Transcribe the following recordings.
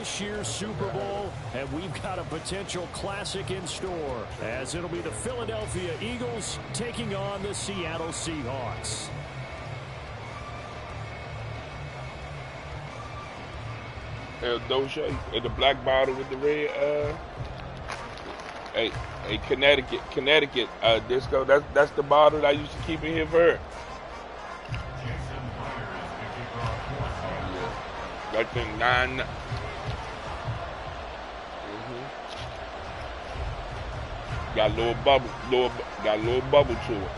this year's Super Bowl, and we've got a potential classic in store, as it'll be the Philadelphia Eagles taking on the Seattle Seahawks. El Doja, the black bottle with the red, hey, Connecticut, Disco, that's the bottle that I used to keep in here for her. Like the 9. Got a little bubble, got a little bubble to it.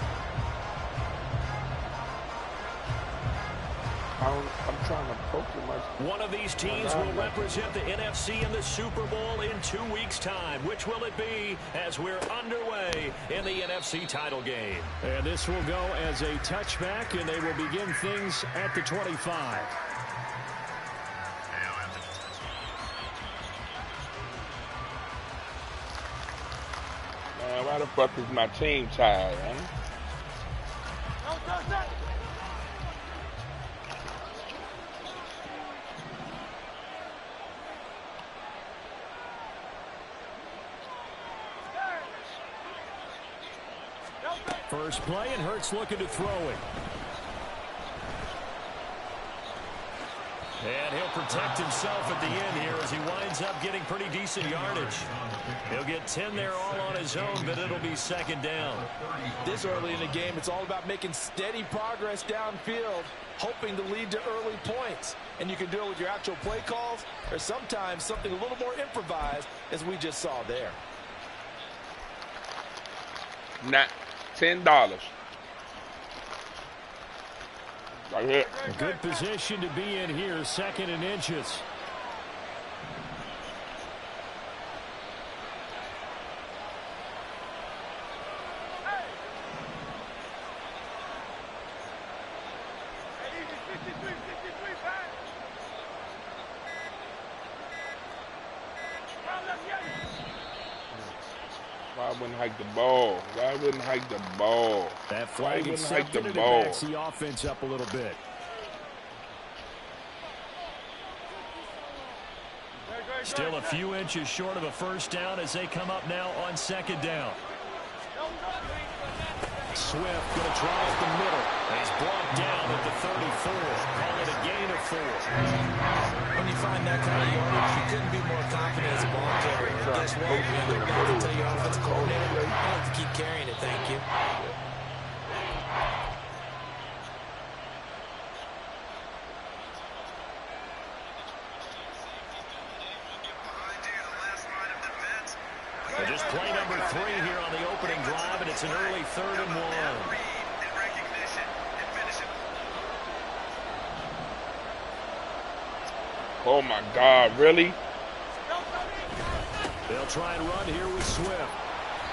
I'm trying to focus my. One of these teams will represent the NFC in the Super Bowl in 2 weeks' time. Which will it be as we're underway in the NFC title game? And this will go as a touchback, and they will begin things at the 25. Why the fuck is my team tied, man? First play, and Hurts looking to throw it. And he'll protect himself at the end here as he winds up getting pretty decent yardage. He'll get 10 there all on his own, but it'll be second down. This early in the game, it's all about making steady progress downfield, hoping to lead to early points. And you can do it with your actual play calls, or sometimes something a little more improvised, as we just saw there. Not $10. Right here. A good position to be in here, second and inches. Why wouldn't hike the ball? Why wouldn't hike the ball? That flag accepted, and it backs the offense up a little bit. Still a few inches short of a first down as they come up now on second down. Swift going to try at the middle. He's brought down at the 34. Call it a gain of 4. When you find that kind of yardage, you couldn't be more confident as a ball carrier. Guess what? You're about to tell your offensive coordinator, you have to keep carrying it, thank you. Just play number 3 here on the opening drive, and it's an early 3rd and 1. Oh my God, really? They'll try and run here with Swift.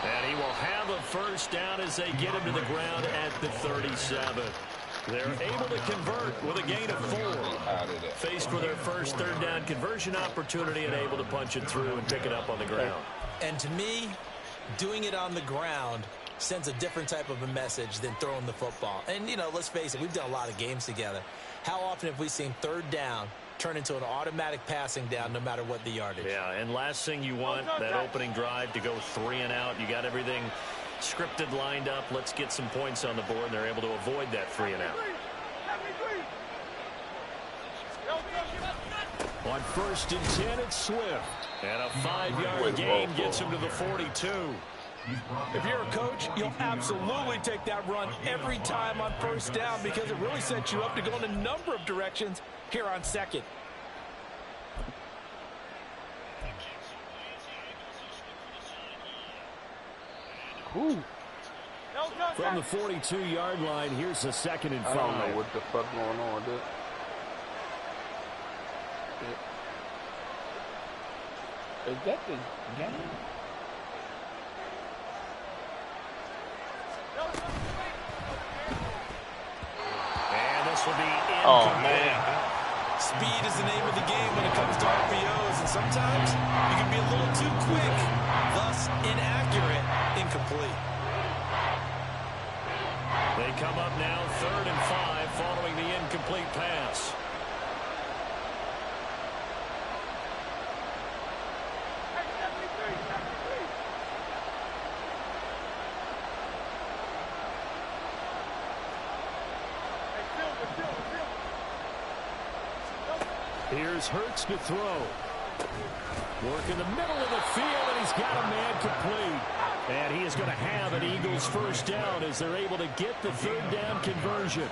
And he will have a first down as they get him to the ground at the 37. They're able to convert with a gain of 4. Faced with their first third down conversion opportunity and able to punch it through and pick it up on the ground. And to me, doing it on the ground sends a different type of a message than throwing the football. And, you know, let's face it, we've done a lot of games together. How often have we seen third down turn into an automatic passing down no matter what the yardage? Yeah, and last thing you want, that opening drive to go 3 and out. You got everything scripted, lined up. Let's get some points on the board, and they're able to avoid that 3 and out. On 1st and 10, it's Swift. And a 5-yard gain gets him to the 42. If you're a coach, you'll absolutely take that run every time on first down because it really sets you up to go in a number of directions here on second. Ooh. From the 42-yard line, here's the 2nd and 5. I don't know what the fuck going on with this. Is that the game? And this will be incomplete. Oh, man. Speed is the name of the game when it comes to RPOs, and sometimes you can be a little too quick, thus inaccurate, incomplete. They come up now 3rd and 5 following the incomplete pass. Here's Hurts to throw. Work in the middle of the field, and he's got a man complete. And he is going to have an Eagles first down as they're able to get the third down conversion.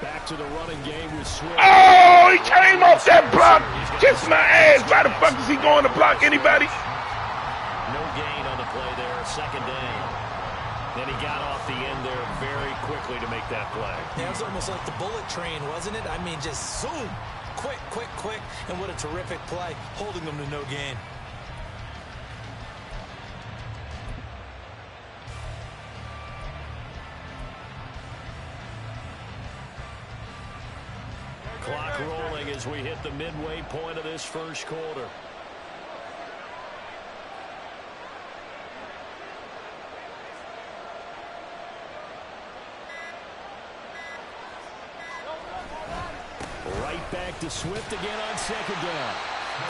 Back to the running game with Swift. Oh, he came off that block. Kiss my ass. Why the fuck is he going to block anybody? No gain on the play there. Second down. Then he got off the end there very quickly to make that play. Yeah, it was almost like the bullet train, wasn't it? I mean, just zoom. Quick, quick, quick. And what a terrific play, holding them to no gain. Clock rolling as we hit the midway point of this first quarter. Right back to Swift again on second down.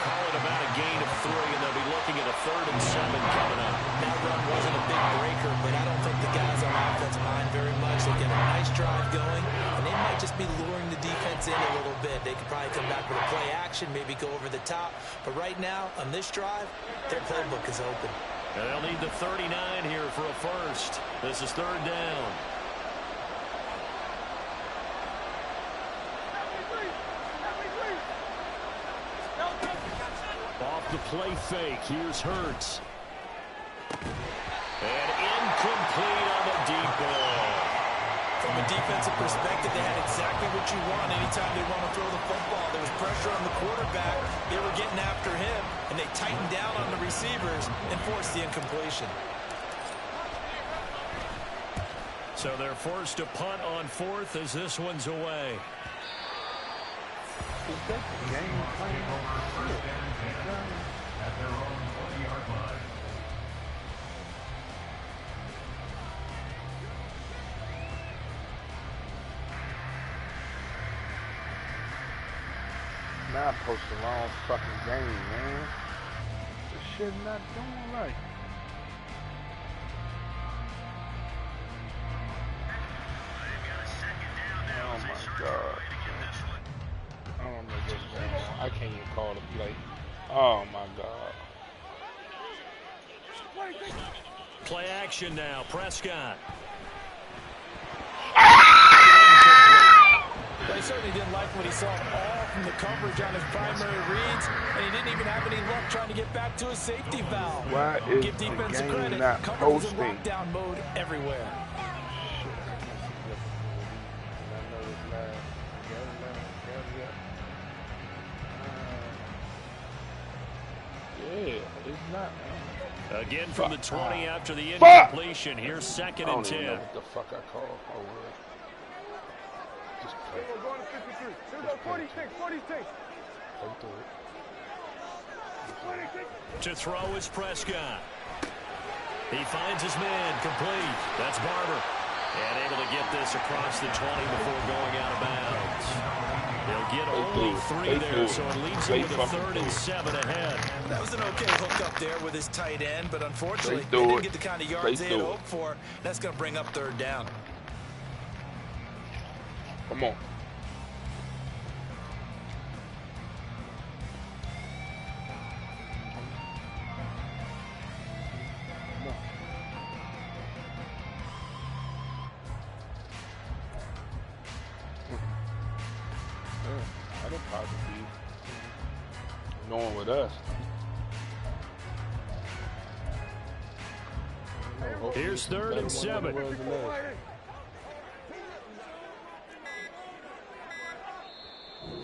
Call it about a gain of 3, and they'll be looking at a 3rd and 7 coming up. That run wasn't a big breaker, but I don't think the guys on offense mind very much. They get a nice drive going, and they might just be luring the defense in a little bit. They could probably come back with a play action, maybe go over the top. But right now, on this drive, their playbook is open. And they'll need the 39 here for a first. This is 3rd down. Off the play fake. Here's Hurts. And incomplete on the deep ball. From a defensive perspective, they had exactly what you want anytime they want to throw the football. There was pressure on the quarterback. They were getting after him, and they tightened down on the receivers and forced the incompletion. So they're forced to punt on 4th as this one's away. Now I post the wrong fucking game, man. This shit not doing right. Oh my god. I don't know what's going on. I can't even call the play. Oh my god. Play action now. Prescott. He certainly didn't like what he saw all from the coverage on his primary reads, and he didn't even have any luck trying to get back to his safety valve. Why is Give defense the game credit. not Coverage is in posting? lockdown mode everywhere. Yeah, it's not. Again from the 20 after the incompletion. Here's 2nd and 10. I don't even know what the fuck I called. Oh, well. Just play. We're going to 53. Here we go, 46, 46. To throw is Prescott. He finds his man complete. That's Barber. And able to get this across the 20 before going out of bounds. They'll get only 3 there, so it leaves him with a 3rd and 7 ahead. That was an okay hook up there with his tight end, but unfortunately, they didn't get the kind of yards they had hoped for. That's going to bring up 3rd down. Come on. I don't probably be knowing with us. Here's 3rd and 7.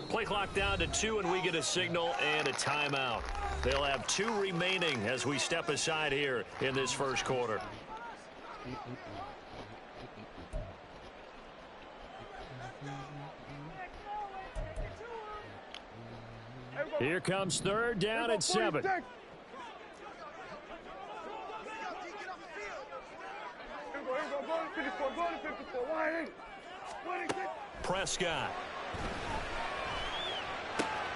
Play clock down to 2, and we get a signal and a timeout. They'll have 2 remaining as we step aside here in this first quarter. Here comes 3rd down and 7. Prescott.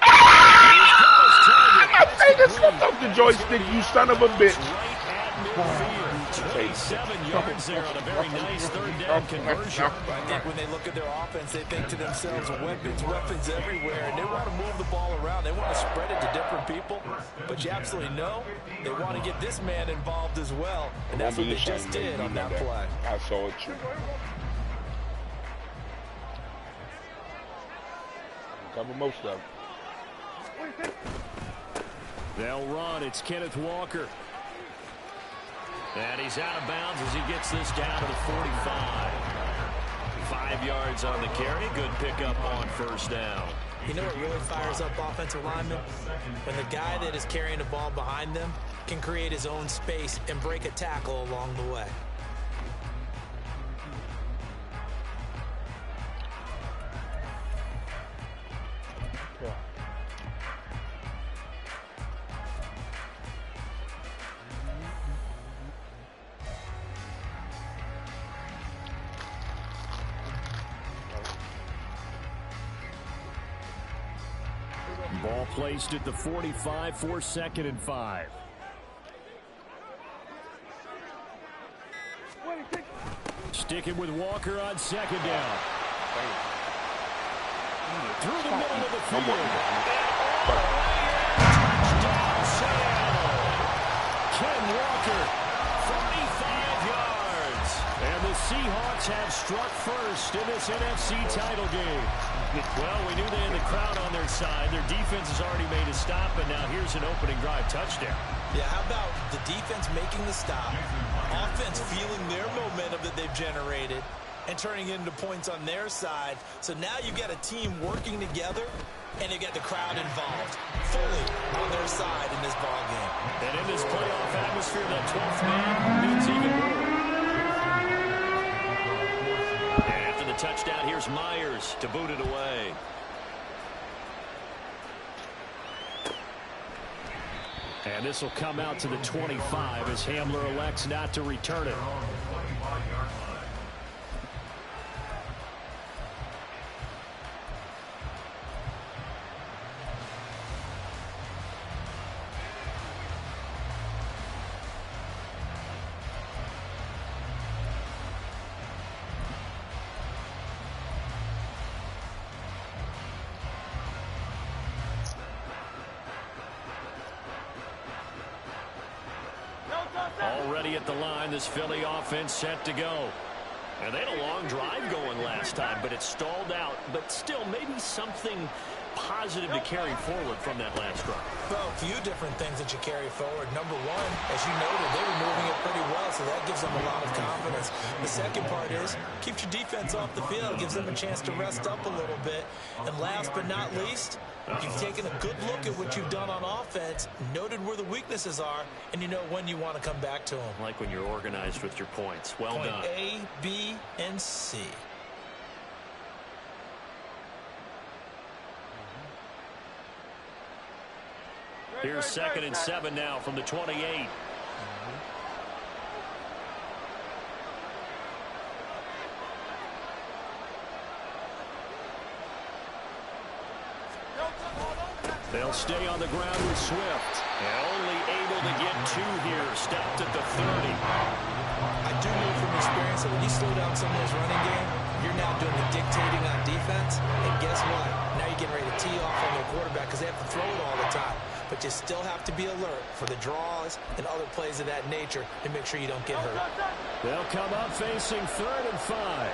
My finger slipped off the joystick, you son of a bitch. Right at midfield. 27 yards there on a very nice third down conversion. I think when they look at their offense, they think to themselves, weapons everywhere, and they want to move the ball around. They want to spread it to different people, but you absolutely know they want to get this man involved as well, and that's what they just did on that play. I saw it too. Cover most of it. They'll run. It's Kenneth Walker. And he's out of bounds as he gets this down to the 45. 5 yards on the carry. Good pickup on first down. You know what really fires up offensive linemen? When the guy that is carrying the ball behind them can create his own space and break a tackle along the way. Ball placed at the 45 for 2nd and 5. Sticking with Walker on 2nd down. Through the middle of the field. Touchdown, Seattle. Ken Walker, 45 yards. And the Seahawks have struck first in this NFC title game. Well, we knew they had the crowd on their side. Their defense has already made a stop, and now here's an opening drive touchdown. Yeah, how about the defense making the stop, offense feeling their momentum that they've generated, and turning it into points on their side. So now you've got a team working together, and you get the crowd involved fully on their side in this ball game. And in this playoff atmosphere, that 12th man means even more. And after the touchdown, here's Myers to boot it away. And this will come out to the 25 as Hamler elects not to return it. Already at the line, this Philly offense set to go. And they had a long drive going last time, but it stalled out. But still, maybe something positive to carry forward from that last drive. Well, a few different things that you carry forward. Number one, as you noted, they were moving it pretty well, so that gives them a lot of confidence. The second part is, keeps your defense off the field, gives them a chance to rest up a little bit. And last but not least, you've taken a good look at what you've done on offense, noted where the weaknesses are, and you know when you want to come back to them. Like when you're organized with your points. Well done. Point A, B, and C. Here's 2nd and 7 now from the 28. They'll stay on the ground with Swift. And only able to get 2 here. Stopped at the 30. I do know from experience that when you slow down someone's running game, you're now doing the dictating on defense. And guess what? Now you're getting ready to tee off on their quarterback because they have to throw it all the time. But you still have to be alert for the draws and other plays of that nature to make sure you don't get hurt. They'll come up facing 3rd and 5.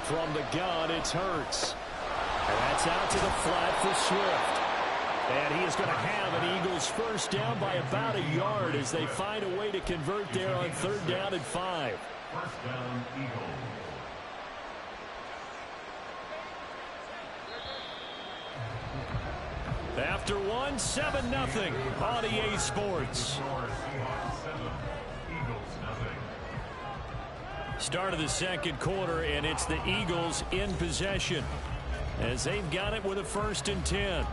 From the gun, it's Hurts. And that's out to the flat for Swift. And he is going to have an Eagles first down by about a yard as they find a way to convert there on 3rd down and 5. First down, Eagles. After one, 7-0 on EA Sports. Start of the second quarter, and it's the Eagles in possession as they've got it with a 1st and 10.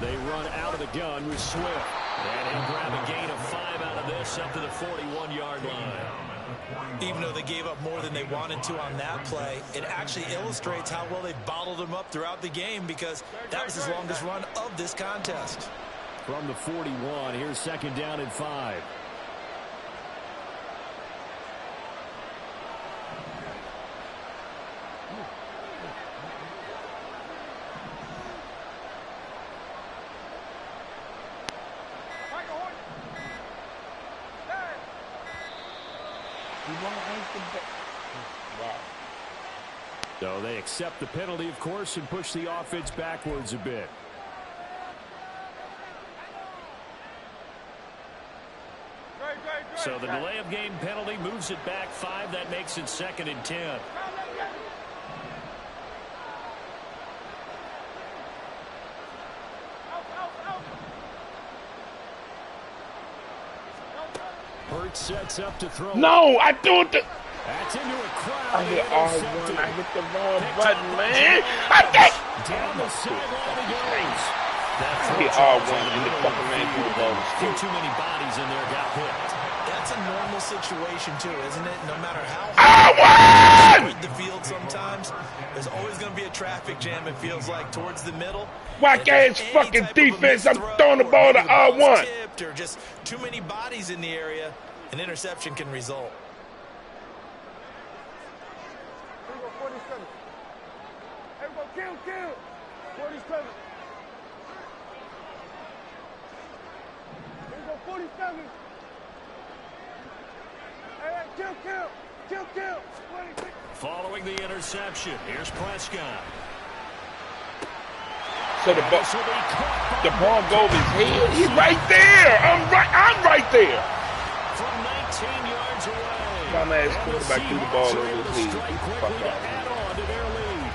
They run out of the gun with Swift. And he'll grab a gain of 5 out of this up to the 41-yard line. Even though they gave up more than they wanted to on that play, it actually illustrates how well they bottled them up throughout the game because that was his longest run of this contest. From the 41, here's 2nd down and 5. So they accept the penalty, of course, and push the offense backwards a bit. So the delay of game penalty moves it back 5. That makes it 2nd and 10. Hurts sets up to throw. No, I threw it. That's into a crowd. I hit R1. I hit the wrong button, man. Down the sideline he goes. I hit R1 in the fucking lane through the ball. Too many bodies in there got hit. That's a normal situation too, isn't it? No matter how hard you spread the field sometimes, there's always going to be a traffic jam, it feels like, towards the middle. Whack ass fucking defense. I'm throwing the ball to R1. Or just too many bodies in the area, an interception can result. Here we go, 47. Here we go, kill. 47. Here we go, 47. Hey, kill. 26. Following the interception, here's Prescott. So the ball goes his head. He's right there. I'm right there. From 19 yards away. My ass quarterback threw the ball over his head. Add on to their lead.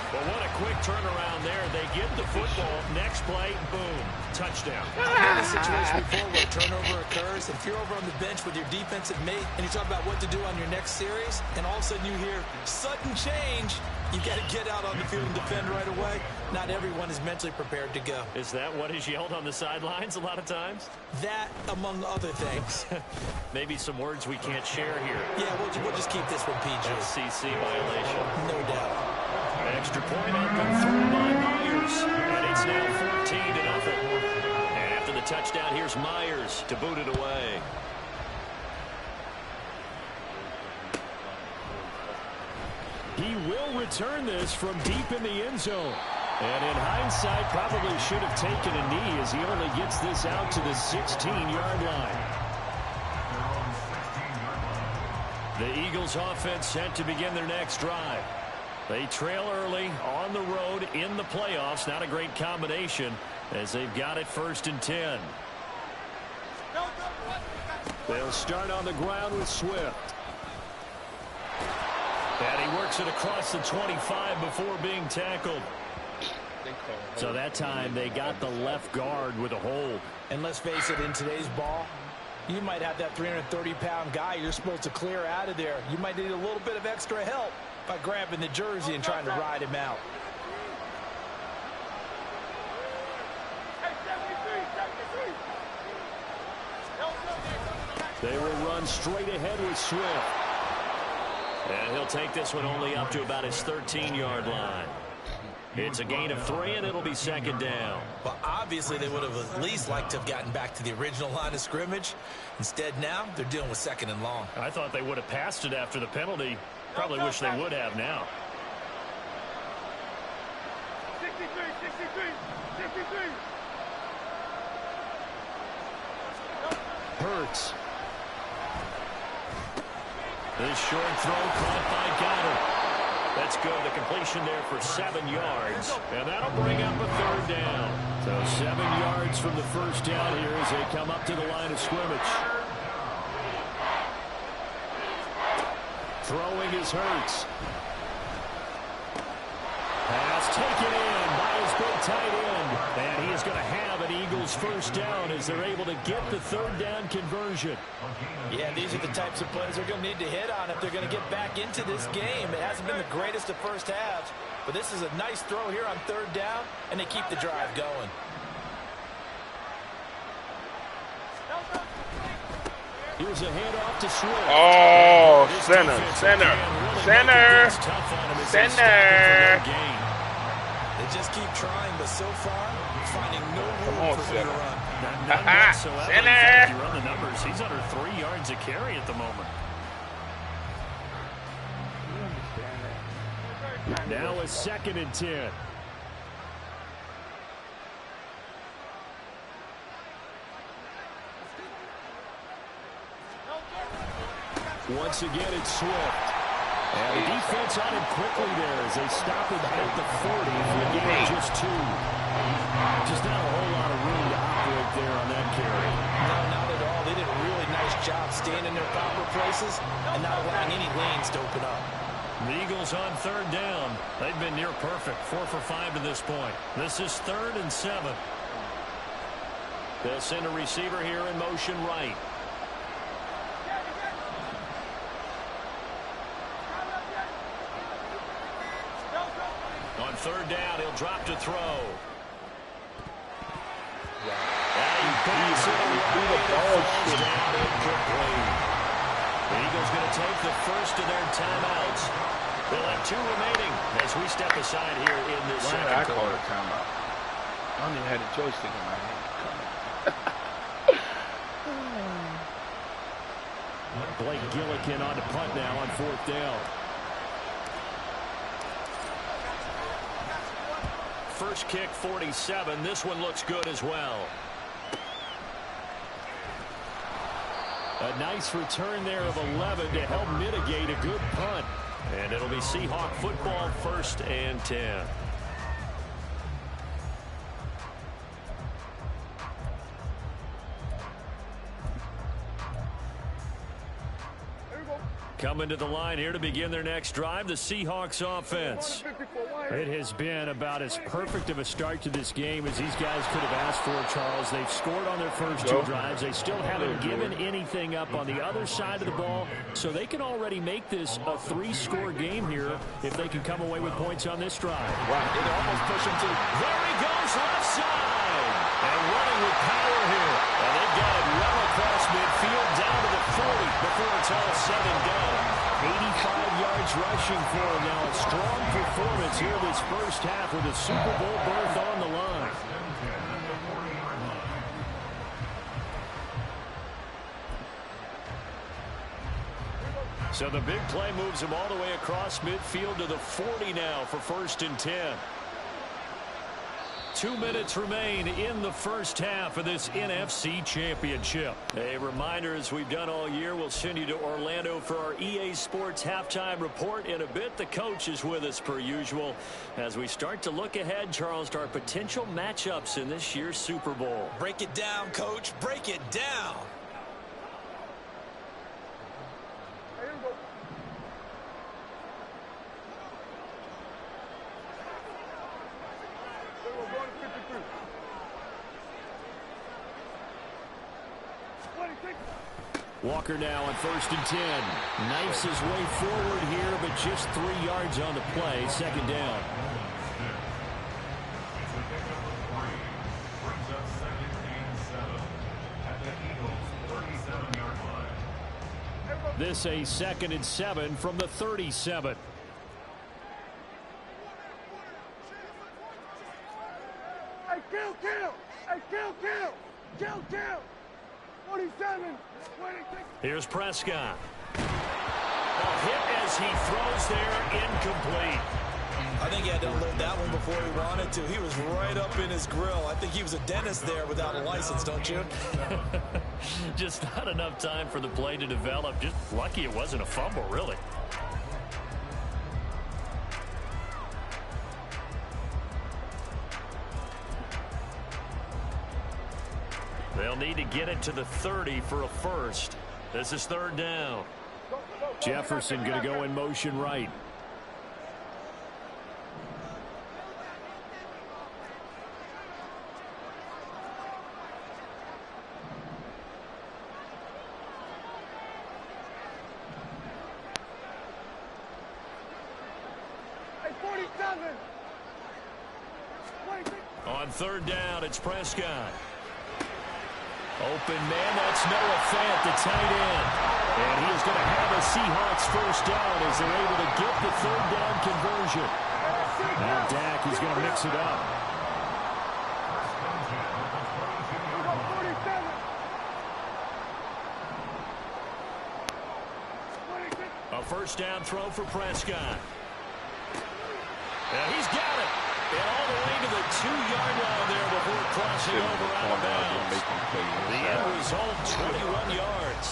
But what a quick turnaround there. They get the football. Next play, boom, touchdown. I've been in a situation before where a turnover occurs. If you're over on the bench with your defensive mate and you talk about what to do on your next series, and all of a sudden you hear sudden change, you got to get out on the field and defend right away. Not everyone is mentally prepared to go. Is that what is yelled on the sidelines a lot of times? That, among other things. Maybe some words we can't share here. Yeah, we'll just keep this one PG. SEC violation. No doubt. Extra point up and through by Myers. And it's now 14-0. And after the touchdown, here's Myers to boot it away. He will return this from deep in the end zone. And in hindsight, probably should have taken a knee as he only gets this out to the 16-yard line. The Eagles offense set to begin their next drive. They trail early on the road in the playoffs. Not a great combination as they've got it 1st and 10. They'll start on the ground with Swift. And he works it across the 25 before being tackled. So that time they got the left guard with a hold. And let's face it, in today's ball, you might have that 330-pound guy you're supposed to clear out of there. You might need a little bit of extra help by grabbing the jersey and trying to ride him out. They will run straight ahead with Swift. And he'll take this one only up to about his 13-yard line. It's a gain of 3, and it'll be 2nd down. Well, obviously, they would have at least liked to have gotten back to the original line of scrimmage. Instead, now, they're dealing with 2nd and long. I thought they would have passed it after the penalty. Probably wish they would have now. 63. Hurts. This short throw caught by Goddard. That's good. The completion there for 7 yards. And that'll bring up a 3rd down. So 7 yards from the first down here as they come up to the line of scrimmage. Throwing is Hurts. Pass taken in by his big tight end. And he is going to have an Eagles 1st down as they're able to get the 3rd down conversion. Yeah, these are the types of plays they're going to need to hit on if they're going to get back into this game. It hasn't been the greatest of first halves, But this is a nice throw here on 3rd down, and they keep the drive going. Here's a handoff to Swift. Oh, center. They just keep trying, but so far, finding no room on, for him to run. None whatsoever. In fact, you run the numbers. He's under 3 yards a carry at the moment. Now a 2nd and 10. Once again, it's Swift. And the defense on him quickly there as they stop him at the 40 for a gain of just 2. Just not a whole lot of room to operate there on that carry. No, not at all. They did a really nice job staying in their proper places and not allowing any lanes to open up. The Eagles on 3rd down. They've been near perfect. 4 for 5 to this point. This is 3rd and 7. They'll send a receiver here in motion right. On 3rd down, he'll drop to throw. The Eagles going to take the first of their timeouts. They'll have 2 remaining as we step aside here in this second quarter. I call it a timeout? I don't even have the joystick in my hand. Blake Gillikin on the punt now on 4th down. First kick, 47. This one looks good as well. A nice return there of 11 to help mitigate a good punt. And it'll be Seahawk football, 1st and 10. Coming to the line here to begin their next drive, the Seahawks offense. It has been about as perfect of a start to this game as these guys could have asked for, Charles. They've scored on their first 2 drives. They still haven't given anything up on the other side of the ball, so they can already make this a 3-score game here if they can come away with points on this drive. Wow, they can almost push him to. There he goes, left side. And running with power here. And they've got it well across midfield down to the 40 before it's all said and done. 85 yards rushing for him now. A strong performance here this first half with a Super Bowl berth on the line. So the big play moves him all the way across midfield to the 40 now for 1st and 10. 2 minutes remain in the first half of this NFC Championship. A reminder, as we've done all year, we'll send you to Orlando for our EA Sports halftime report in a bit. The coach is with us per usual as we start to look ahead, Charles, to our potential matchups in this year's Super Bowl. Break it down, Coach. Break it down. Walker now on 1st and 10. Knifes his way forward here, but just 3 yards on the play. 2nd down. This a 2nd and 7 from the 37. Hey, kill! Hey, kill! 47, 26. Here's Prescott. A hit as he throws there, incomplete. I think he had to unload that one before he wanted to. He was right up in his grill. I think he was a dentist there without a license, don't you? Just not enough time for the play to develop. Just lucky it wasn't a fumble, really. They'll need to get it to the 30 for a first. This is 3rd down. Jefferson going to go in motion right. Hey, 47, On third down, it's Prescott. Open man, that's Noah Fant, the tight end. And he is going to have a Seahawks first down as they're able to get the third down conversion. Now Dak is going to mix it up. A first down throw for Prescott. And he's got it. And all the way to the 2-yard line there before crossing over out of bounds. The end result, 21 yards.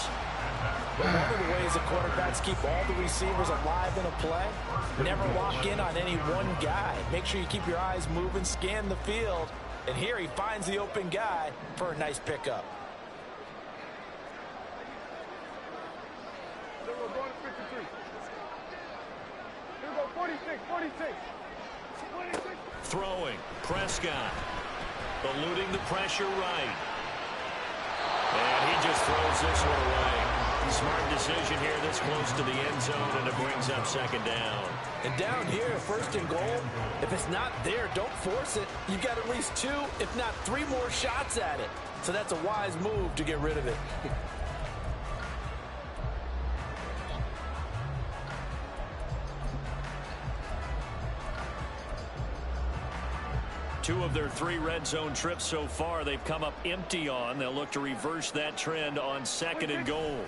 One of the ways the quarterbacks keep all the receivers alive in a play, never lock in on any one guy. Make sure you keep your eyes moving, scan the field. And here he finds the open guy for a nice pickup. We're going to 53. Here we go, 46, 46. 46. Throwing, Prescott. Eluding the pressure right. And he just throws this one away. Smart decision here this close to the end zone, and it brings up second down. And down here, first and goal, if it's not there, don't force it. You've got at least 2, if not 3 more shots at it. So that's a wise move to get rid of it. Two of their 3 red zone trips so far they've come up empty on. They'll look to reverse that trend on second and goal.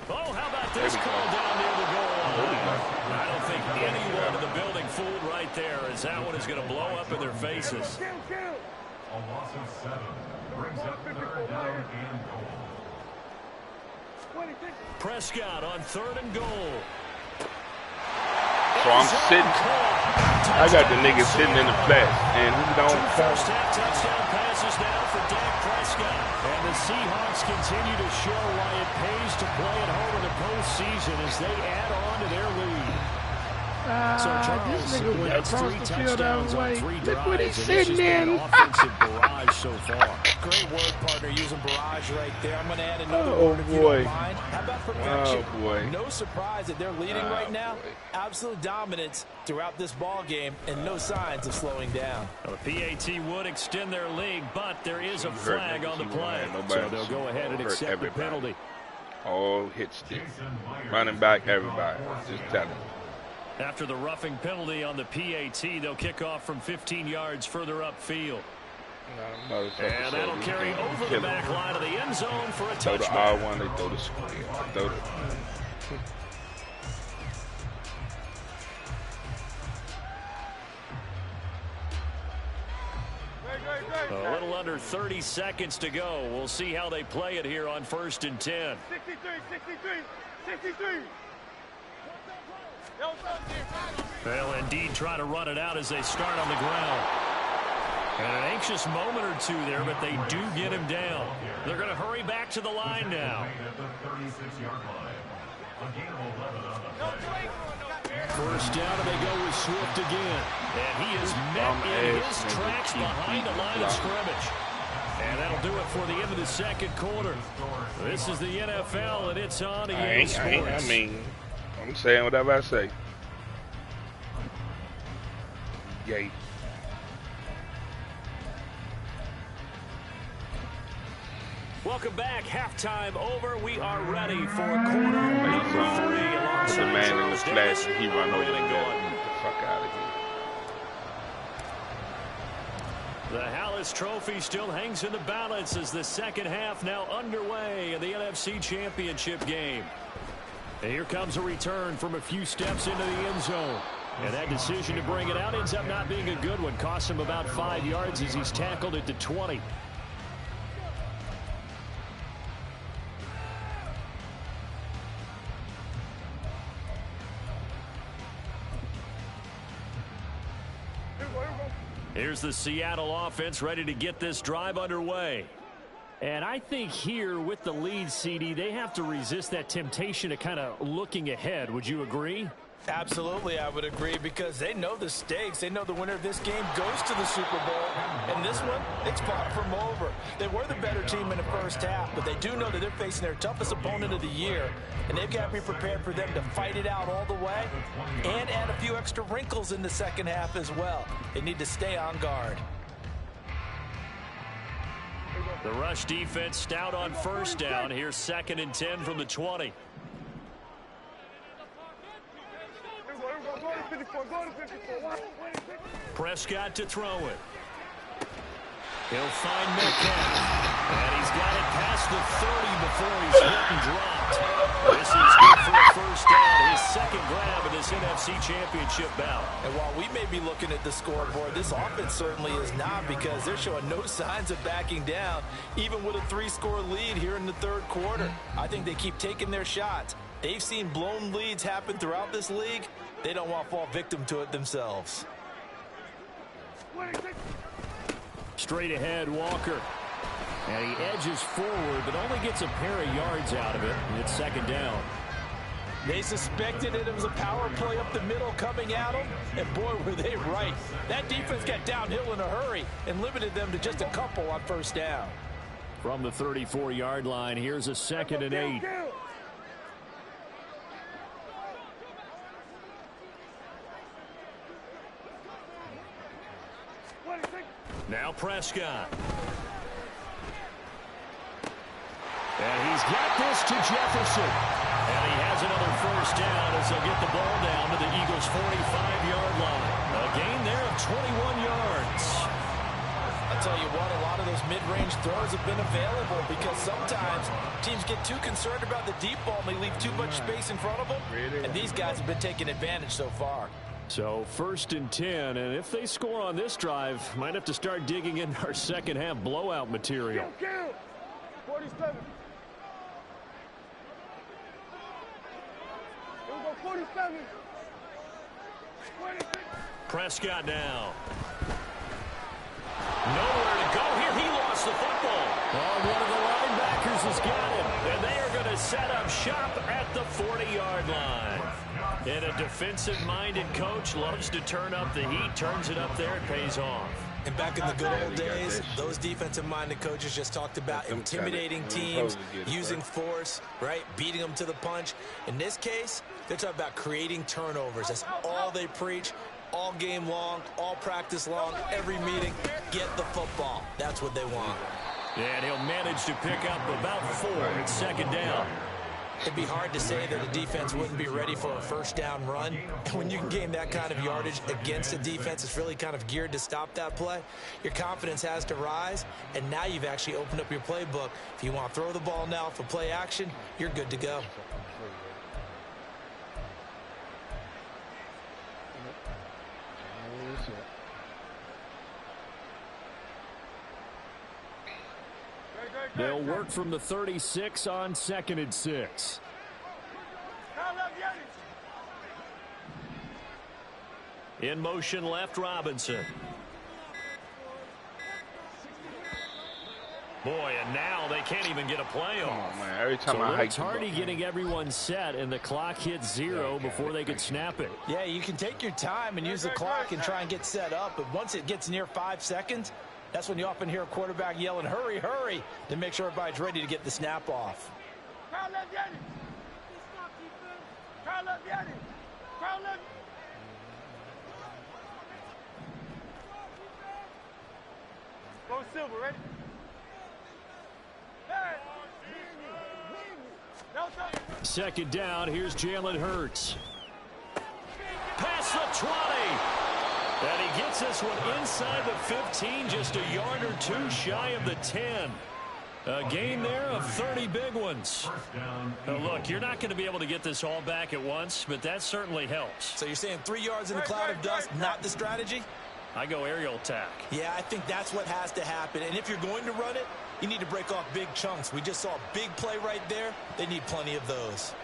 Oh, how about this call down near the goal line? I don't think anyone in the building fooled right there, as that one is going to blow up in their faces. A loss of 7 brings up third down and goal. Prescott on third and goal. So I'm sitting. I got the nigga sitting in the flat, and he don't. First half touchdown passes now for Dak Prescott. And the Seahawks continue to show why it pays to play at home in the postseason as they add on to their lead. So this nigga went across the field out of the way. Look what he's sitting in. Offensive barrage so far. Great work, partner, using barrage right there. I'm going to add another Oh, word if you boy. don't mind. How about perfection? Oh, boy. No surprise that they're leading right now. Boy. Absolute dominance throughout this ball game and no signs of slowing down. Well, the PAT would extend their lead, but there is a flag on the play. So they'll go ahead and accept the penalty. All hit stick. Running back, everybody. Just tell him. After the roughing penalty on the PAT, they'll kick off from 15 yards further upfield. And that'll carry over the back line of the end zone for a Throw touchback. the R1, they throw the square. Throw the... A little under 30 seconds to go. We'll see how they play it here on 1st and 10. 63, 63, 63. They'll indeed try to run it out as they start on the ground. And an anxious moment or two there, but they do get him down. They're going to hurry back to the line now. At the 36-yard line. A gain of 11 on the First down, and they go with Swift again. And he is met in his tracks behind the line of scrimmage. And that'll do it for the end of the second quarter. This is the NFL, and it's on to EA Sports. I mean, I'm saying whatever I say. Yay. Welcome back. Halftime over. We are ready for quarter number 3. The man in the flash, he run over Brandon and Gordon. get the fuck out of here. The Hallis Trophy still hangs in the balance as the second half now underway in the NFC Championship game. And here comes a return from a few steps into the end zone. And that decision to bring it out ends up not being a good one. Costs him about 5 yards as he's tackled at the 20. Here's the Seattle offense ready to get this drive underway. And I think here with the lead, CD, they have to resist that temptation of kind of looking ahead. Would you agree? Absolutely, I would agree, because they know the stakes. They know the winner of this game goes to the Super Bowl. And this one, it's far from over. They were the better team in the first half, but they do know that they're facing their toughest opponent of the year. And they've got to be prepared for them to fight it out all the way and add a few extra wrinkles in the second half as well. They need to stay on guard. The rush defense stout on first down. Here's 2nd and 10 from the 20. Prescott to throw it. He'll find Metcalf. And he's got it past the 30 before he's hit and dropped. This is good for a first down. His 2nd grab of this NFC Championship bout. And while we may be looking at the scoreboard, this offense certainly is not, because they're showing no signs of backing down, even with a 3-score lead here in the 3rd quarter. I think they keep taking their shots. They've seen blown leads happen throughout this league. They don't want to fall victim to it themselves. Straight ahead, Walker. And he edges forward, but only gets a pair of yards out of it. And it's 2nd down. They suspected it was a power play up the middle coming at them, and boy, were they right. That defense got downhill in a hurry and limited them to just a couple on first down. From the 34-yard line, here's a 2nd and 8. Now Prescott. And he's got this to Jefferson. And he has another first down as they'll get the ball down to the Eagles' 45-yard line. A gain there of 21 yards. I'll tell you what, a lot of those mid-range throws have been available, because sometimes teams get too concerned about the deep ball and they leave too much space in front of them. And these guys have been taking advantage so far. So 1st and 10, and if they score on this drive, might have to start digging in our second half blowout material. 47. Here we go, 47. 26. Prescott now. Nowhere to go here. He lost the football. Oh, one of the linebackers has got him. And they are going to set up shop at the 40-yard line. And a defensive-minded coach loves to turn up the heat, turns it up there, and pays off. And back in the good old days, those defensive-minded coaches just talked about intimidating teams, using force, right, beating them to the punch. In this case, they're talking about creating turnovers. That's all they preach, all game long, all practice long, every meeting. Get the football. That's what they want. And he'll manage to pick up about 4 at 2nd down. It'd be hard to say that a defense wouldn't be ready for a first down run. And when you can gain that kind of yardage against a defense that's really kind of geared to stop that play, your confidence has to rise, and now you've actually opened up your playbook. If you want to throw the ball now for play action, you're good to go. They'll work from the 36 on 2nd and 6. In motion left, Robinson. Boy, and now they can't even get a play off. Oh, man. Every time so I hike it's Hardy getting everyone set, and the clock hits 0 before they could snap it. Yeah, you can take your time and use the clock and try and get set up, but once it gets near 5 seconds, that's when you often hear a quarterback yelling, hurry, hurry, to make sure everybody's ready to get the snap off. Go Silver, ready? 2nd down, here's Jalen Hurts. Past the 20. And he gets this one inside the 15, just a yard or 2 shy of the 10. A gain there of 30 big ones. Now look, you're not going to be able to get this all back at once, but that certainly helps. So you're saying 3 yards in a cloud of dust, not the strategy? I go aerial attack. Yeah, I think that's what has to happen. And if you're going to run it, you need to break off big chunks. We just saw a big play right there. They need plenty of those.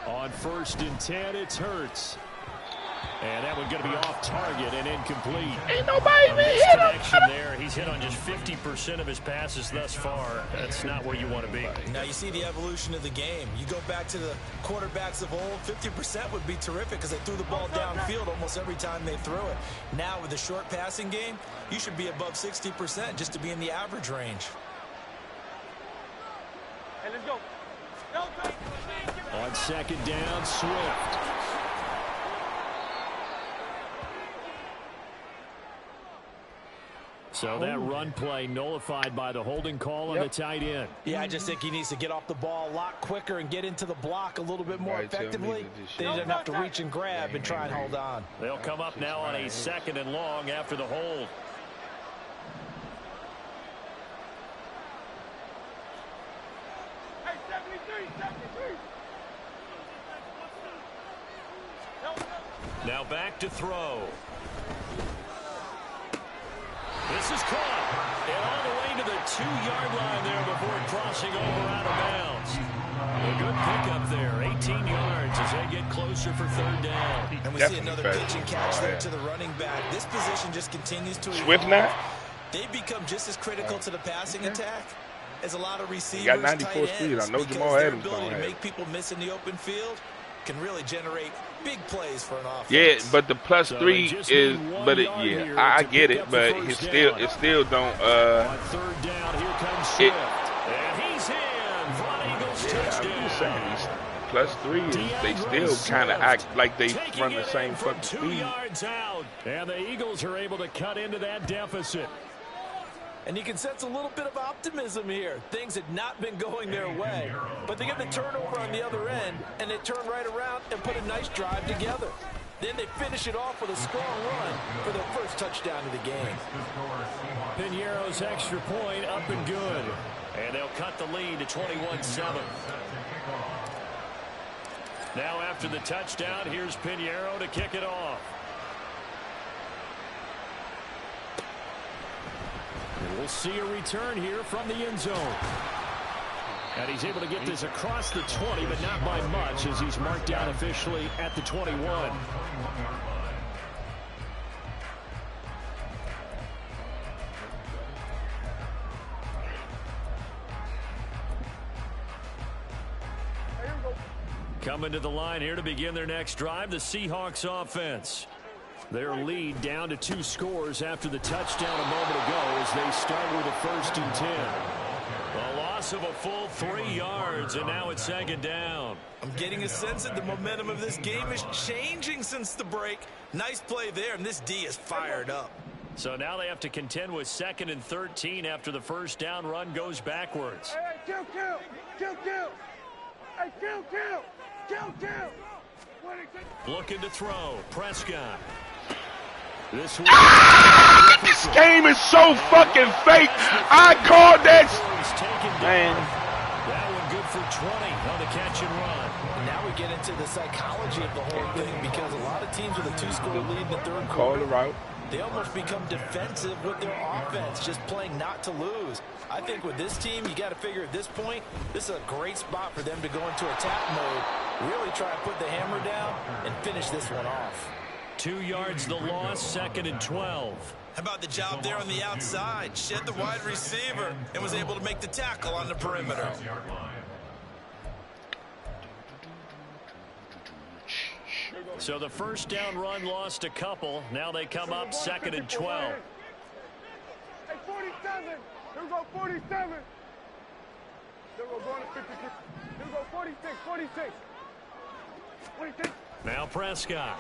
On 1st and 10, it's Hurts. And that one's going to be off target and incomplete. Ain't nobody even hit him. There. He's hit on just 50% of his passes thus far. That's not where you want to be. Now you see the evolution of the game. You go back to the quarterbacks of old, 50% would be terrific because they threw the ball downfield almost every time they threw it. Now with the short passing game, you should be above 60% just to be in the average range. Hey, let's go. On second down, Swift. So that run play nullified by the holding call on the tight end. Yeah, I just think he needs to get off the ball a lot quicker and get into the block a little bit more effectively. Then he doesn't have to reach and grab and try and hold on. They'll come up now on a second and long after the hold. Hey, 73, 73. Now back to throw. This is caught. And all the way to the 2-yard line there before crossing over out of bounds. A good pickup there. 18 yards as they get closer for third down. And we see another pitch and catch there to the running back. This position just continues to evolve. Swift now? They become just as critical to the passing attack as a lot of receivers. He got 94 speed. I know Jamal Adams don't have. To make people miss in the open field can really generate big plays for an offense. Yeah, but the +3 is, but it, yeah, I get it, but it still don't. On third down, here comes Swift, and he's in for an Eagles touchdown. I'm just saying, +3 is they still kind of act like they run the same fucking 2 speed. yards out, and the Eagles are able to cut into that deficit. And you can sense a little bit of optimism here. Things had not been going their way, but they get the turnover on the other end, and they turn right around and put a nice drive together. Then they finish it off with a strong run for their first touchdown of the game. Piñeiro's extra point up and good. And they'll cut the lead to 21-7. Now after the touchdown, here's Piñeiro to kick it off. We'll see a return here from the end zone. And he's able to get this across the 20, but not by much as he's marked down officially at the 21. Coming to the line here to begin their next drive, the Seahawks offense. Their lead down to 2 scores after the touchdown a moment ago as they start with a 1st and 10. A loss of a full 3 yards, and now it's second down. I'm getting a sense that the momentum of this game is changing since the break. Nice play there, and this D is fired up. So now they have to contend with 2nd and 13 after the first down run goes backwards. Hey, kill. Hey, kill. Looking to throw. Prescott. This game is so fucking fake. I called that. Man. That one good for 20 on the catch and run. And now we get into the psychology of the whole thing because a lot of teams with a 2-score lead in the third Call quarter, the route. they almost become defensive with their offense, just playing not to lose. I think with this team, you got to figure at this point, this is a great spot for them to go into attack mode, really try to put the hammer down and finish this one off. 2 yards the loss, 2nd and 12. How about the job there on the outside? Shed the wide receiver and was able to make the tackle on the perimeter. So the first down run lost a couple. Now they come up 2nd and 12. Hey, 47. Here we go, 47. Here we go, going to 56. Here we go, 46. Now Prescott.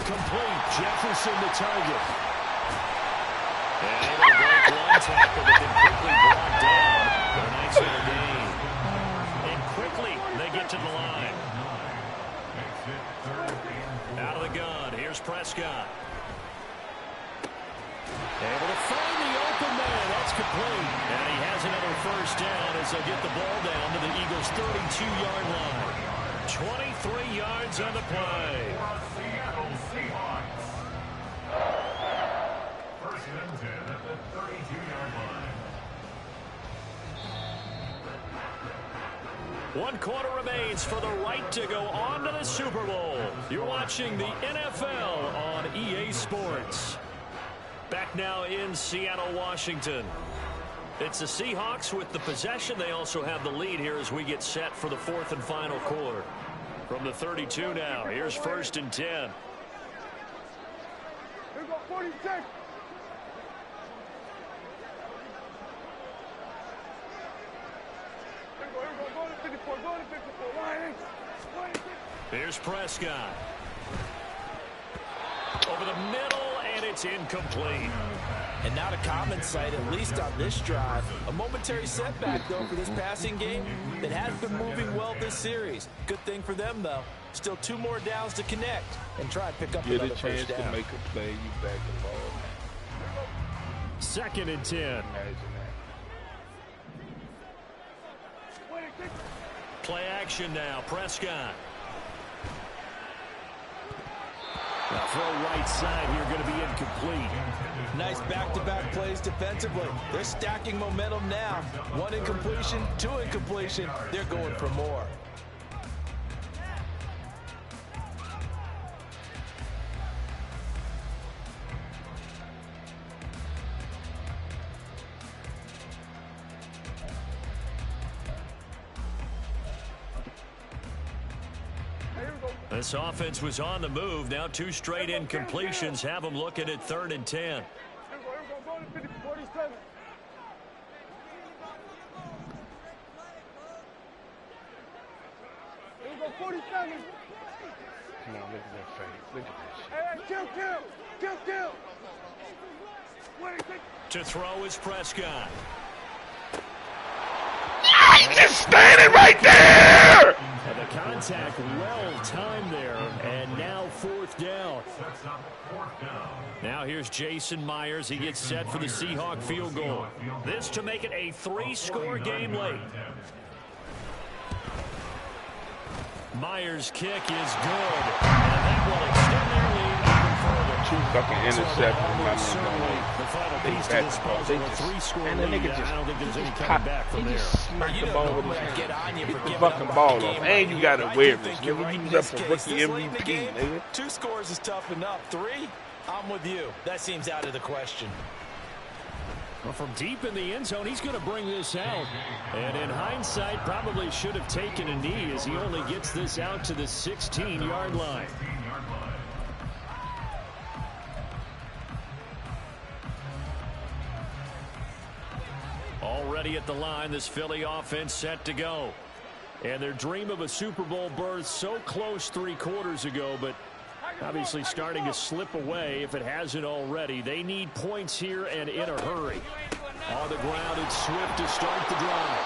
Complete. Jefferson the target. And able to break one tackle, but then quickly brought down for a nice little gain. And quickly they get to the line. Out of the gun. Here's Prescott. Able to find the open man. That's complete. And he has another first down as they'll get the ball down to the Eagles' 32-yard line. 23 yards on the play. First and 10 at the 32-yard line. 1 quarter remains for the right to go on to the Super Bowl. You're watching the NFL on EA Sports. Back now in Seattle, Washington. It's the Seahawks with the possession. They also have the lead here as we get set for the 4th and final quarter. From the 32 now, here's 1st and 10. Here we go, 46. Go to 54, go to 54. Here's Prescott. Over the middle, and it's incomplete. And not a common sight, at least on this drive. A momentary setback, though, for this passing game that has been moving well this series. Good thing for them, though. Still 2 more downs to connect and try and pick up another first down. Get a chance to make a play, you back the ball. 2nd and 10. Imagine that. Play action now. Prescott. Now throw right side here, going to be incomplete. Nice back-to-back plays defensively. They're stacking momentum now. 1 incompletion, 2 incompletion. They're going for more. This offense was on the move. Now 2 straight incompletions have them looking at 3rd and 10. Here we go to 50, 47. Here we go, 47. Come on, look at that face. Look at that shit. Hey, kill. 26. To throw is Prescott. He's just standing right there! And the contact well timed there, and now 4th down. Now here's Jason Myers. He gets set for the Seahawk field goal. This to make it a 3-score game late. Myers' kick is good, and that will extend their lead even further. 2 fucking interceptions. The final piece to this puzzle, a 3-score lead. I don't think there's any coming back from there. Smack the ball with his hand. Get the fucking ball off. And you got awareness, nigga. You was up for rookie MVP, nigga. 2 scores is tough enough. 3, I'm with you. That seems out of the question. Well, from deep in the end zone, he's going to bring this out. And in hindsight, probably should have taken a knee as he only gets this out to the 16-yard line. Already at the line, this Philly offense set to go. And their dream of a Super Bowl berth so close 3 quarters ago, but obviously starting to slip away if it hasn't already. They need points here and in a hurry. On the ground, it's Swift to start the drive.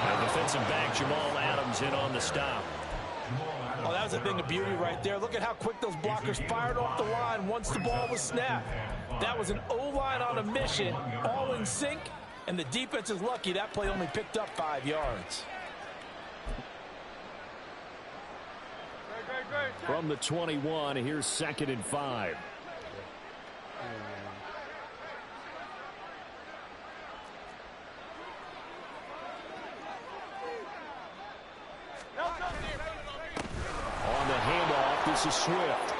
And defensive back Jamal Adams in on the stop. Oh, that was a thing of beauty right there. Look at how quick those blockers fired off the line once the ball was snapped. That was an O-line on a mission, all in sync, and the defense is lucky that play only picked up 5 yards. From the 21, here's 2nd and 5. On the handoff, this is Swift.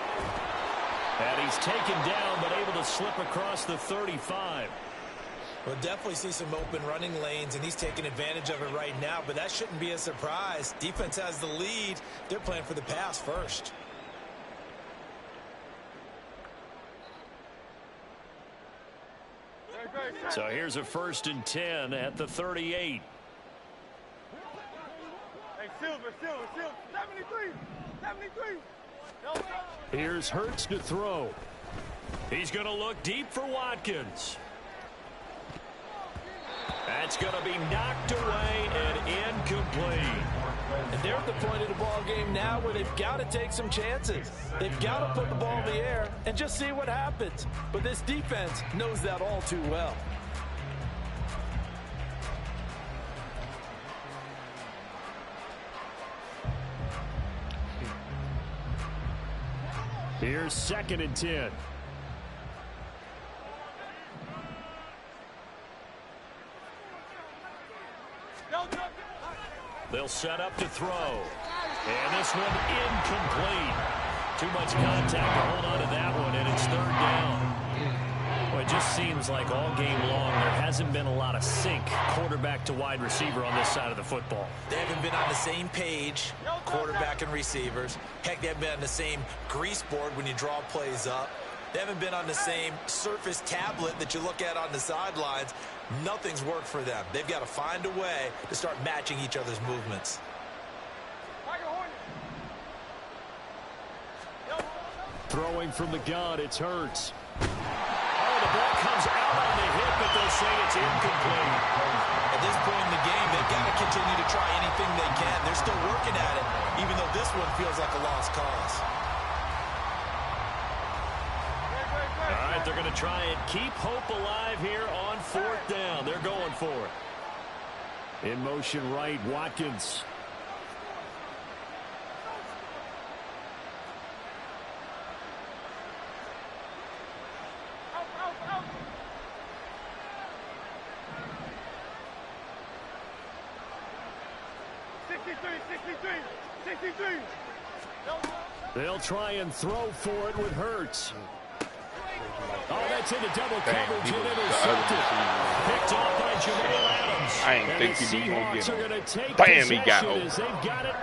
And he's taken down, but able to slip across the 35. We'll definitely see some open running lanes, and he's taking advantage of it right now, but that shouldn't be a surprise. Defense has the lead. They're playing for the pass first. So here's a 1st and 10 at the 38. Hey, Silver, 73. Here's Hurts to throw. He's going to look deep for Watkins. That's going to be knocked away and incomplete. And they're at the point of the ball game now where they've got to take some chances. They've got to put the ball in the air and just see what happens. But this defense knows that all too well. Here's 2nd and 10. They'll set up to throw. And this one incomplete. Too much contact to hold on to that one, and it's 3rd down. Well, it just seems like all game long there hasn't been a lot of sync quarterback to wide receiver on this side of the football. They haven't been on the same page, quarterback and receivers. Heck, they haven't been on the same grease board when you draw plays up. They haven't been on the same surface tablet that you look at on the sidelines. Nothing's worked for them. They've got to find a way to start matching each other's movements. Throwing from the gun, it's Hurts. Oh, the ball comes out on the hip, but they'll say it's incomplete. At this point in the game, they've got to continue to try anything they can. They're still working at it, even though this one feels like a lost cause. All right, they're going to try and keep hope alive here on 4th down. They're going for it. In motion right, Watkins. They'll try and throw for it with Hurts. Oh, that's into double coverage and intercepted. Picked off by Jamal Adams. I ain't think he was going to get him. Damn, he got open.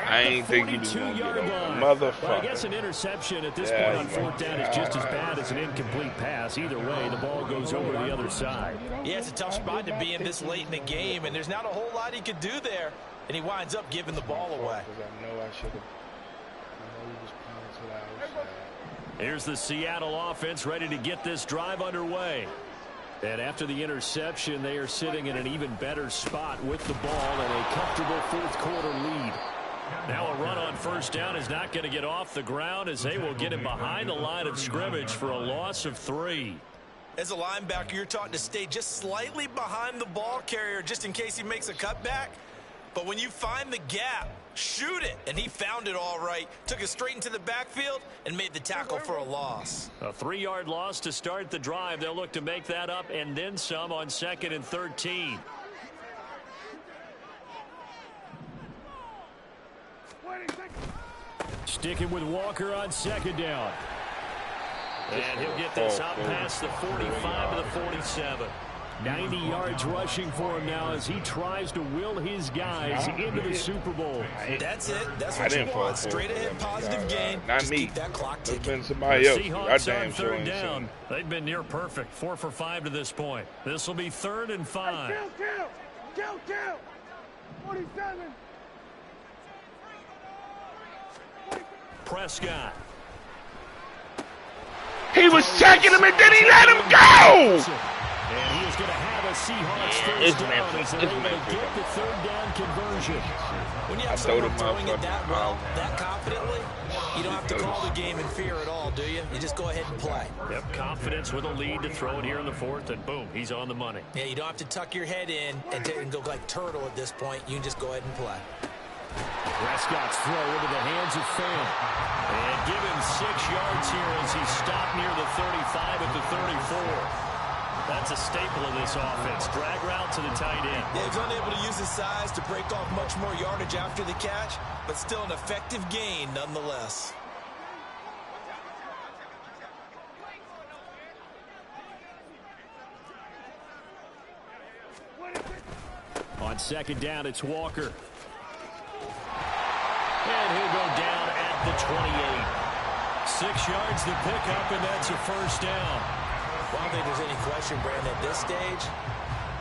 I ain't think he was going to get him. Motherfucker. Well, I guess an interception at this point on 4th down is just as bad as an incomplete pass. Either way, the ball goes over to the other side. Yeah, it's a tough spot to be in this late in the game, and there's not a whole lot he could do there. And he winds up giving the ball away. I know I should have. Here's the Seattle offense ready to get this drive underway. And after the interception, they are sitting in an even better spot with the ball and a comfortable 4th quarter lead. Now a run on 1st down is not going to get off the ground as they will get him behind the line of scrimmage for a loss of 3. As a linebacker, you're taught to stay just slightly behind the ball carrier just in case he makes a cutback. But when you find the gap, shoot it. And he found it all right. Took it straight into the backfield and made the tackle for a loss. A 3-yard loss to start the drive. They'll look to make that up and then some on 2nd and 13. Sticking with Walker on 2nd down. And he'll get this out past the 45 to the 47. 90 yards rushing for him now as he tries to will his guys into the Super Bowl. That's it. That's what you want. Straight ahead, positive gain. Not Just me. keep that clock ticking. It's been somebody else. Seahawks on 3rd down. They've been near perfect. 4 for 5 to this point. This will be 3rd and 5. Kill! 47! Prescott. He was checking him and then he let him go! And he is going to have a Seahawks 1st down as they're able to get the 3rd down conversion. When you have someone throwing it that well, that confidently, you don't have to call the game in fear at all, do you? You just go ahead and play. Yep, confidence with a lead to throw it here in the 4th, and boom, he's on the money. Yeah, you don't have to tuck your head in and go like turtle at this point. You can just go ahead and play. Prescott's throw into the hands of Fant. And give him 6 yards here as he's stopped near the 35 at the 34. That's a staple of this offense. Drag route to the tight end. Yeah, he's unable to use his size to break off much more yardage after the catch, but still an effective gain nonetheless. On 2nd down, it's Walker. And he'll go down at the 28. 6 yards the pickup, and that's a 1st down. Well, I don't think there's any question, Brandon, at this stage,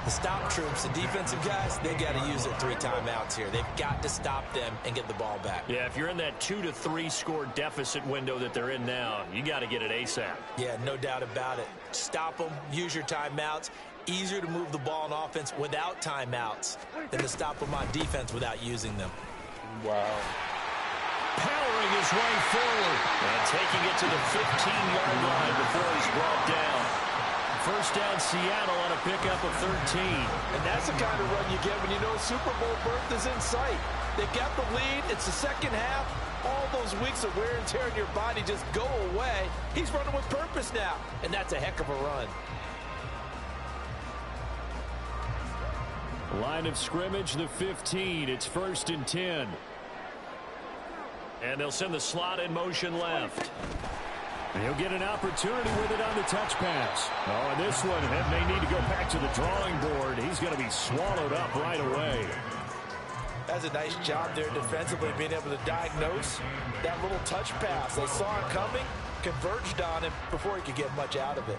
the stop troops, the defensive guys, they got to use their 3 timeouts here. They've got to stop them and get the ball back. Yeah, if you're in that 2 to 3 score deficit window that they're in now, you got to get it ASAP. Yeah, no doubt about it. Stop them, use your timeouts. Easier to move the ball on offense without timeouts than to stop them on defense without using them. Wow. Powering his way forward and taking it to the 15-yard line before he's brought down. 1st down Seattle on a pickup of 13. And that's the kind of run you get when you know Super Bowl berth is in sight. They've got the lead. It's the second half. All those weeks of wear and tear in your body just go away. He's running with purpose now, and that's a heck of a run. Line of scrimmage, the 15. It's 1st and 10. And they'll send the slot in motion left. And he'll get an opportunity with it on the touch pass. Oh, and this one may need to go back to the drawing board. He's going to be swallowed up right away. That's a nice job there defensively, being able to diagnose that little touch pass. They saw it coming, converged on him before he could get much out of it.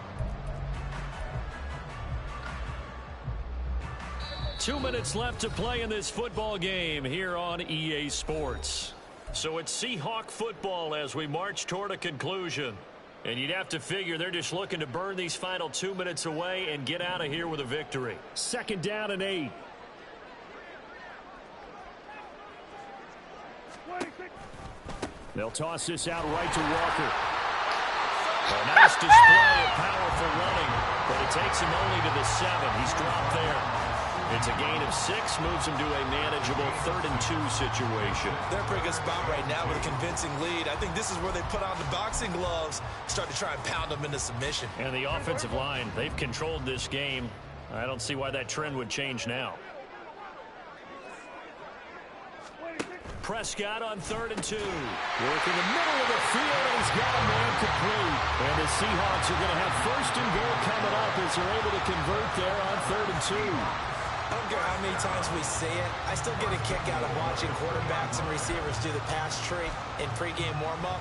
2 minutes left to play in this football game here on EA Sports. So it's Seahawk football as we march toward a conclusion. And you'd have to figure they're just looking to burn these final 2 minutes away and get out of here with a victory. 2nd down and 8. They'll toss this out right to Walker. A nice display of powerful running, but it takes him only to the 7. He's dropped there. It's a gain of 6, moves him to a manageable 3rd and 2 situation. They're in a pretty good spot right now with a convincing lead. I think this is where they put on the boxing gloves, start to try and pound them into submission. And the offensive line, they've controlled this game. I don't see why that trend would change now. Prescott on 3rd and 2. Working the middle of the field, and he's got a man complete. And the Seahawks are going to have 1st and goal coming up as they're able to convert there on 3rd and 2. I don't care how many times we see it. I still get a kick out of watching quarterbacks and receivers do the pass tree in pregame warm-up.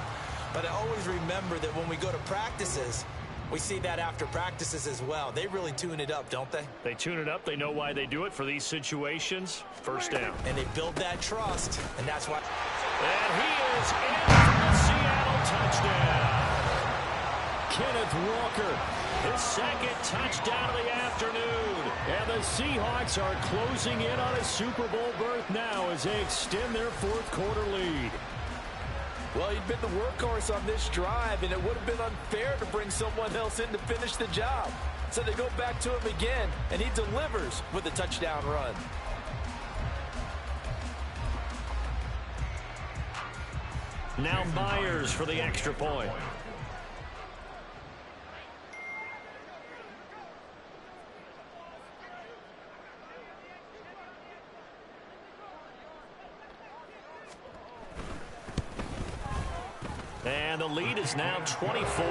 But I always remember that when we go to practices, we see that after practices as well. They really tune it up, don't they? They tune it up. They know why they do it for these situations. 1st down. And they build that trust, and that's why. And he is in for the Seattle touchdown. Kenneth Walker, his 2nd touchdown of the afternoon. And the Seahawks are closing in on a Super Bowl berth now as they extend their 4th quarter lead. Well, he'd been the workhorse on this drive, and it would have been unfair to bring someone else in to finish the job. So they go back to him again, and he delivers with a touchdown run. Now Myers for the extra point. And the lead is now 24.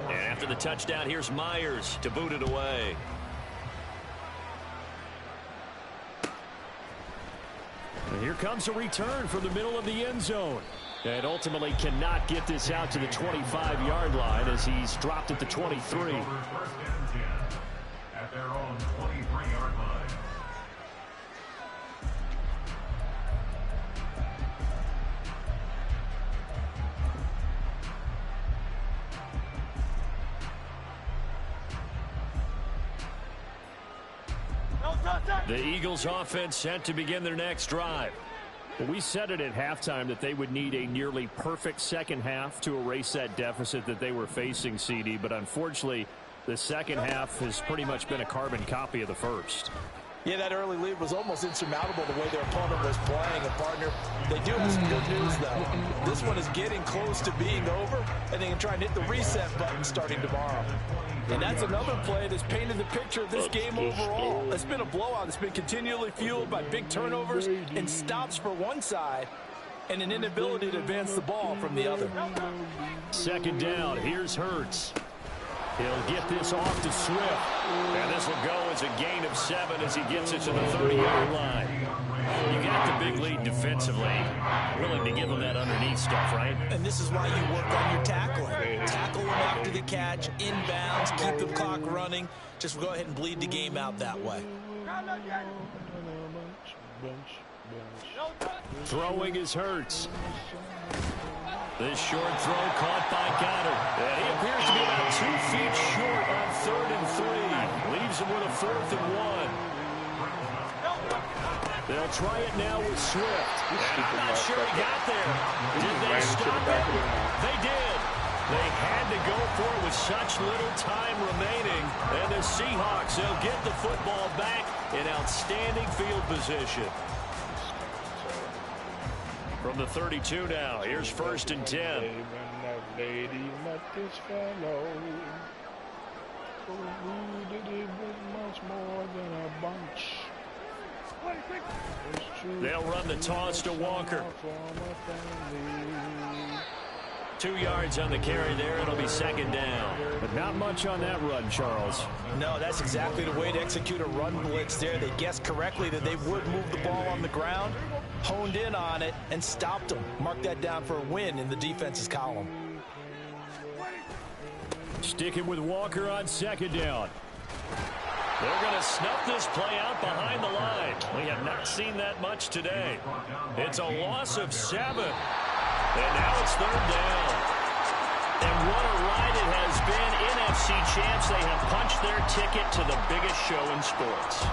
And after the touchdown, here's Myers to boot it away. And here comes a return from the middle of the end zone. And ultimately cannot get this out to the 25-yard line as he's dropped at the 23. At their own 23-yard line. The Eagles offense set to begin their next drive. Well, we said it at halftime that they would need a nearly perfect second half to erase that deficit that they were facing, CD, but unfortunately the second half has pretty much been a carbon copy of the first. Yeah, that early lead was almost insurmountable the way their opponent was playing. And, partner, they do have some good news, though. This one is getting close to being over, and they can try and hit the reset button starting tomorrow. And that's another play that's painted the picture of this game overall. It's been a blowout. It's been continually fueled by big turnovers and stops for one side and an inability to advance the ball from the other. 2nd down. Here's Hurts. He'll get this off to Swift. And this will go as a gain of 7 as he gets it to the 30-yard line. You got the big lead defensively. Willing to give him that underneath stuff, right? And this is why you work on your tackling. Tackle him after the catch, inbounds, keep the clock running. Just go ahead and bleed the game out that way. Throwing is Hurts. This short throw caught by Goddard. And he appears to be about 2 feet short on 3rd and 3. Leaves him with a 4th and 1. They'll try it now with Swift. And I'm not sure he got there. Did they stop it? They did. They had to go for it with such little time remaining. And the Seahawks, they'll get the football back in outstanding field position. From the 32 now, here's 1st and 10. They'll run the toss to Walker. 2 yards on the carry there. It'll be 2nd down. But not much on that run, Charles. No, that's exactly the way to execute a run blitz there. They guessed correctly that they would move the ball on the ground, honed in on it, and stopped them. Mark that down for a win in the defense's column. Sticking with Walker on 2nd down. They're going to snuff this play out behind the line. We have not seen that much today. It's a loss of 7. And now it's 3rd down. And what a ride it has been. NFC champs, they have punched their ticket to the biggest show in sports.